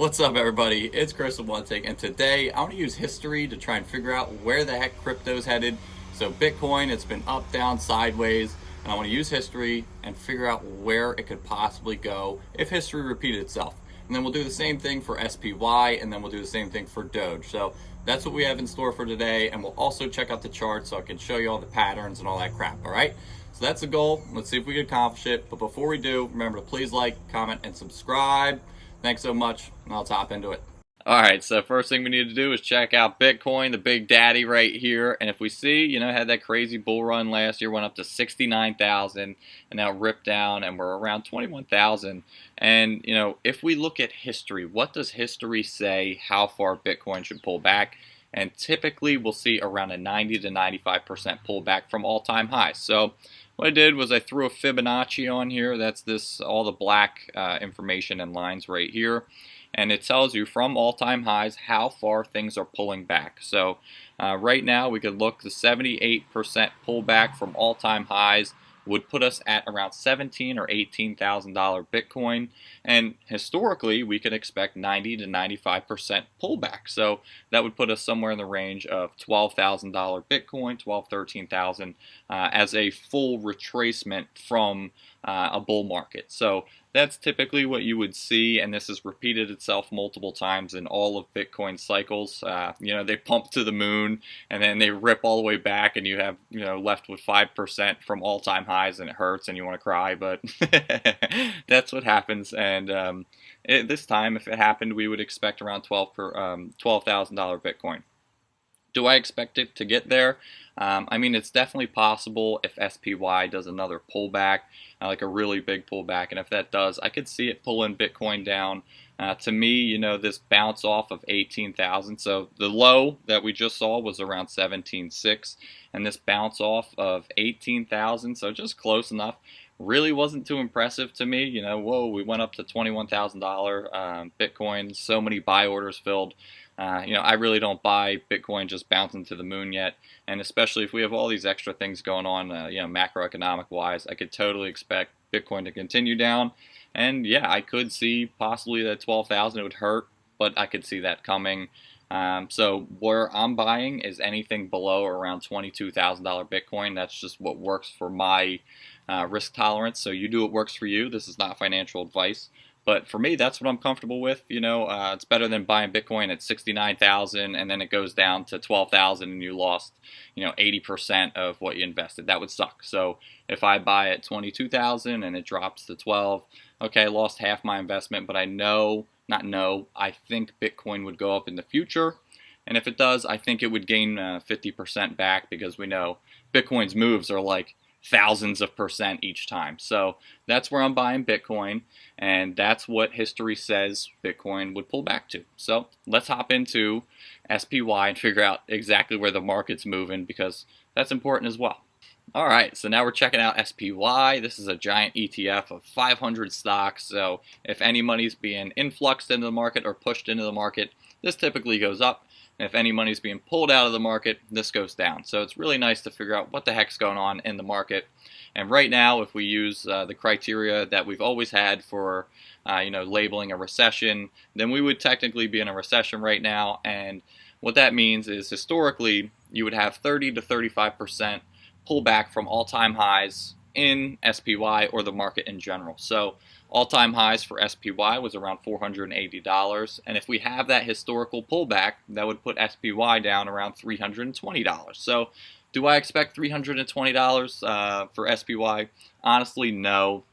What's up, everybody? It's Chris of One Take, and today I want to use history to try and figure out where the heck crypto's headed. So, Bitcoin, it's been up, down, sideways, and I want to use history and figure out where it could possibly go if history repeated itself. And then we'll do the same thing for SPY, and then we'll do the same thing for Doge. So, that's what we have in store for today, and we'll also check out the chart so I can show you all the patterns and all that crap, all right? So, that's the goal. Let's see if we can accomplish it. But before we do, remember to please like, comment, and subscribe. Thanks so much, and I'll top into it. All right, so first thing we need to do is check out Bitcoin, the big daddy right here. And if we see, had that crazy bull run last year, went up to 69,000 and now ripped down, and we're around 21,000. And, if we look at history, what does history say how far Bitcoin should pull back? And typically we'll see around a 90 to 95% pullback from all-time highs. So what I did was I threw a Fibonacci on here. That's all the black information and lines right here. And it tells you from all-time highs how far things are pulling back. So right now we could look, the 78% pullback from all-time highs would put us at around $17,000 or $18,000 Bitcoin, and historically we could expect 90 to 95% pullback. So that would put us somewhere in the range of $12,000 Bitcoin, 12, 13,000 as a full retracement from a bull market. So that's typically what you would see, and this has repeated itself multiple times in all of Bitcoin cycles. They pump to the moon, and then they rip all the way back, and you have left with 5% from all-time highs, and it hurts, and you want to cry. But that's what happens. And this time, if it happened, we would expect around $12,000 Bitcoin. Do I expect it to get there? It's definitely possible if SPY does another pullback, like a really big pullback. And if that does, I could see it pulling Bitcoin down. To me, this bounce off of 18,000. So the low that we just saw was around 17.6, and this bounce off of 18,000, so just close enough, really wasn't too impressive to me. Whoa, we went up to $21,000 Bitcoin, so many buy orders filled. I really don't buy Bitcoin just bouncing to the moon yet, and especially if we have all these extra things going on, macroeconomic wise, I could totally expect Bitcoin to continue down. And yeah, I could see possibly that 12,000, it would hurt, but I could see that coming. So where I'm buying is anything below around $22,000 Bitcoin. That's just what works for my risk tolerance. So you do what works for you. This is not financial advice. But for me, that's what I'm comfortable with. It's better than buying Bitcoin at 69,000 and then it goes down to 12,000 and you lost, 80% of what you invested. That would suck. So if I buy at 22,000 and it drops to 12, okay, I lost half my investment, but I think Bitcoin would go up in the future. And if it does, I think it would gain 50% back, because we know Bitcoin's moves are like thousands of percent each time. So that's where I'm buying Bitcoin, and that's what history says Bitcoin would pull back to. So let's hop into SPY and figure out exactly where the market's moving, because that's important as well. All right, so now we're checking out SPY. This is a giant ETF of 500 stocks. So if any money's being influxed into the market or pushed into the market, this typically goes up. And if any money's being pulled out of the market, this goes down. So it's really nice to figure out what the heck's going on in the market. And right now, if we use the criteria that we've always had for labeling a recession, then we would technically be in a recession right now. And what that means is, historically, you would have 30 to 35% pullback from all-time highs in SPY or the market in general. So all-time highs for SPY was around $480, and if we have that historical pullback, that would put SPY down around $320. So do I expect $320 for SPY? Honestly, no.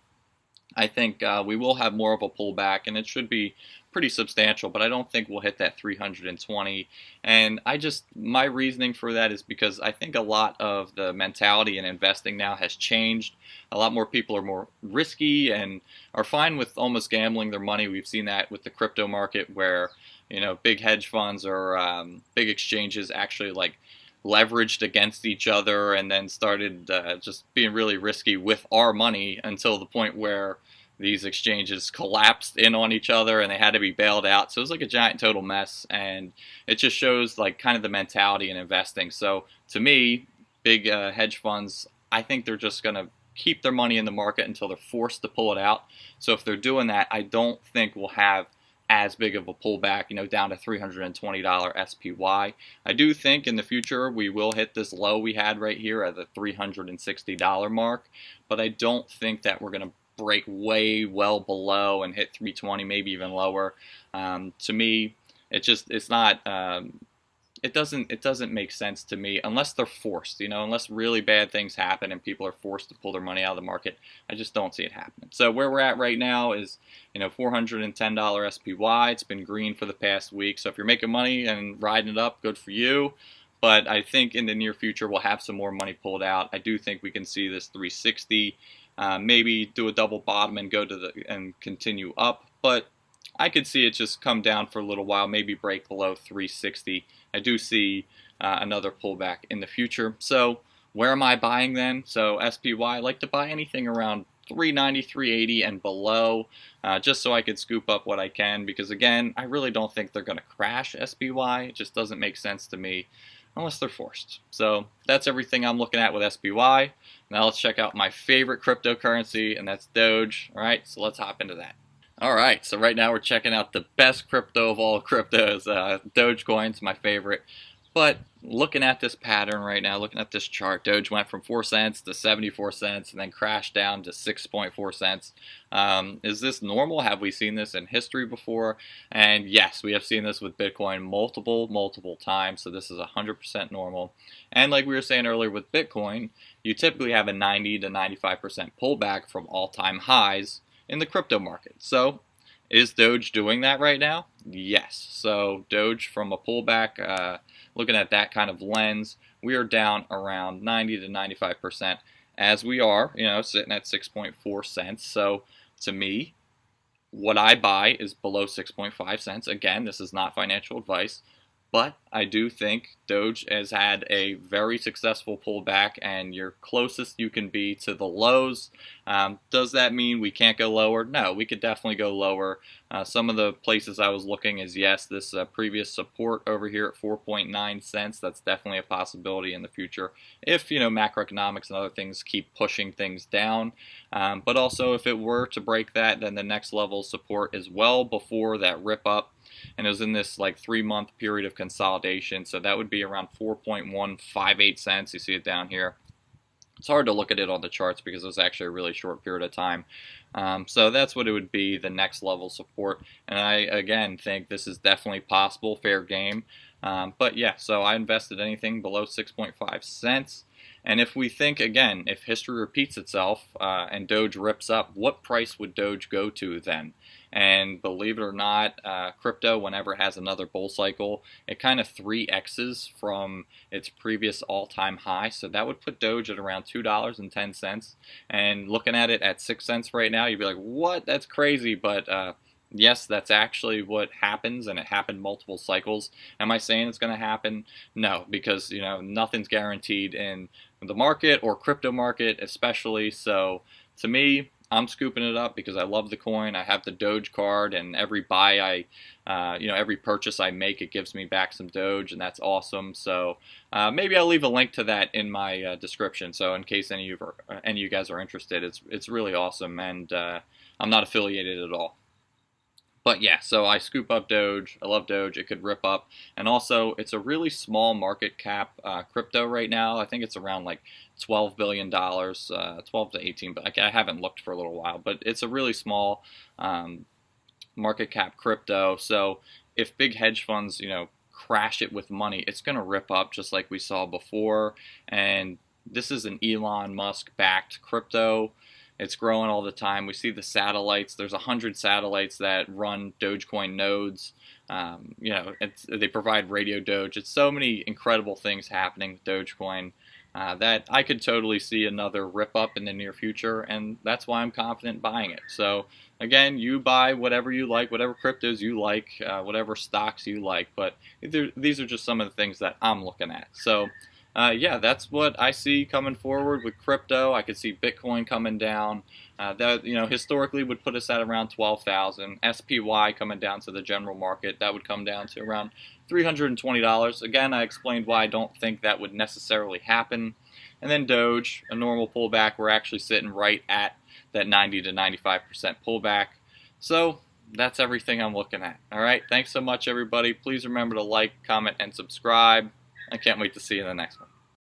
I think we will have more of a pullback, and it should be pretty substantial, but I don't think we'll hit that 320. And my reasoning for that is because I think a lot of the mentality in investing now has changed. A lot more people are more risky and are fine with almost gambling their money. We've seen that with the crypto market, where big hedge funds or big exchanges actually leveraged against each other and then started just being really risky with our money, until the point where these exchanges collapsed in on each other and they had to be bailed out. So it was like a giant total mess, and it just shows kind of the mentality in investing. So to me, big hedge funds, I think they're just going to keep their money in the market until they're forced to pull it out. So if they're doing that, I don't think we'll have as big of a pullback, down to $320 SPY. I do think in the future we will hit this low we had right here at the $360 mark, but I don't think that we're going to break way well below and hit 320, maybe even lower. To me, it's not. It doesn't make sense to me unless they're forced, unless really bad things happen and people are forced to pull their money out of the market. I just don't see it happening. So where we're at right now is, $410 SPY. It's been green for the past week. So if you're making money and riding it up, good for you. But I think in the near future we'll have some more money pulled out. I do think we can see this 360, maybe do a double bottom and go to and continue up. But I could see it just come down for a little while, maybe break below 360. I do see another pullback in the future. So where am I buying then? So SPY, I like to buy anything around 390, 380 and below, just so I could scoop up what I can, because again, I really don't think they're going to crash SPY. It just doesn't make sense to me unless they're forced. So that's everything I'm looking at with SPY. Now let's check out my favorite cryptocurrency, and that's Doge. All right, so let's hop into that. Alright, so right now we're checking out the best crypto of all cryptos. Dogecoin's my favorite. But looking at this pattern right now, looking at this chart, Doge went from 4 cents to 74 cents and then crashed down to 6.4 cents. Is this normal? Have we seen this in history before? And yes, we have seen this with Bitcoin multiple times, so this is 100% normal. And like we were saying earlier with Bitcoin, you typically have a 90 to 95% pullback from all-time highs in the crypto market. So is Doge doing that right now? Yes. So Doge, from a pullback, looking at that kind of lens, we are down around 90 to 95% as we are, sitting at 6.4 cents. So to me, what I buy is below 6.5 cents. Again, this is not financial advice, but I do think Doge has had a very successful pullback, and you're closest you can be to the lows. Does that mean we can't go lower? No, we could definitely go lower. Some of the places I was looking is, yes, this previous support over here at 4.9 cents. That's definitely a possibility in the future if, macroeconomics and other things keep pushing things down. But also if it were to break that, then the next level of support is well before that rip up. And it was in this 3-month period of consolidation, so that would be around 4.158 cents. You see it down here. It's hard to look at it on the charts because it was actually a really short period of time. So that's what it would be, the next level support. And I, again, think this is definitely possible, fair game. But yeah, so I invested anything below 6.5 cents. And if we think, again, if history repeats itself and Doge rips up, what price would Doge go to then? And believe it or not, crypto, whenever it has another bull cycle, it kind of 3x's from its previous all-time high. So that would put Doge at around $2.10. And looking at it at 6 cents right now, you'd be like, what? That's crazy. But yes, that's actually what happens, and it happened multiple cycles. Am I saying it's going to happen? No, because nothing's guaranteed in the market or crypto market especially. So to me, I'm scooping it up because I love the coin. I have the Doge card, and every buy every purchase I make, it gives me back some Doge, and that's awesome. So maybe I'll leave a link to that in my description. So in case any of you guys are interested, it's really awesome, and I'm not affiliated at all. But yeah, so I scoop up Doge. I love Doge. It could rip up. And also, it's a really small market cap crypto right now. I think it's around $12 billion, 12 to 18, but I haven't looked for a little while. But it's a really small market cap crypto. So if big hedge funds, crash it with money, it's going to rip up just like we saw before. And this is an Elon Musk-backed crypto. It's growing all the time. We see the satellites. There's 100 satellites that run Dogecoin nodes. They provide radio Doge. It's so many incredible things happening with Dogecoin that I could totally see another rip up in the near future, and that's why I'm confident buying it. So again, you buy whatever you like, whatever cryptos you like, whatever stocks you like. But these are just some of the things that I'm looking at. So. Yeah, that's what I see coming forward with crypto. I could see Bitcoin coming down. That historically would put us at around 12,000. SPY coming down to the general market. That would come down to around $320. Again, I explained why I don't think that would necessarily happen. And then Doge, a normal pullback. We're actually sitting right at that 90 to 95% pullback. So that's everything I'm looking at. All right, thanks so much, everybody. Please remember to like, comment, and subscribe. I can't wait to see you in the next one.